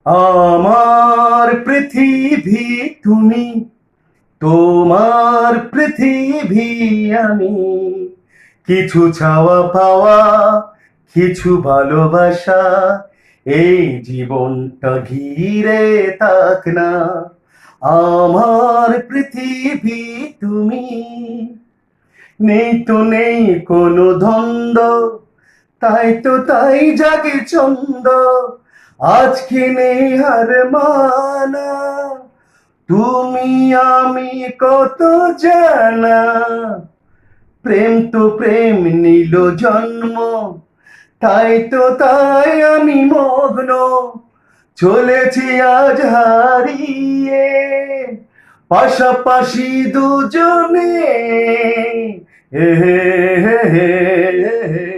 আমার পৃথিবী তুমি, তোমার পৃথিবী আমি। কিছু চাওয়া পাওয়া, কিছু ভালোবাসা, এই জীবনটা ঘিরে থাক না। আমার পৃথিবী তুমি, নেই তো নেই কোনো দ্বন্দ্ব, তাই তো তাই জাগে ছন্দ। আজকে নেই হার মানা, তুমি আমি কত জানা। প্রেম তো প্রেম নিল জন্ম, তাই তো তাই আমি মগ্ন। চলেছি আজ হারিয়ে, পাশাপাশি দুজনে। এ হে হে হে হে।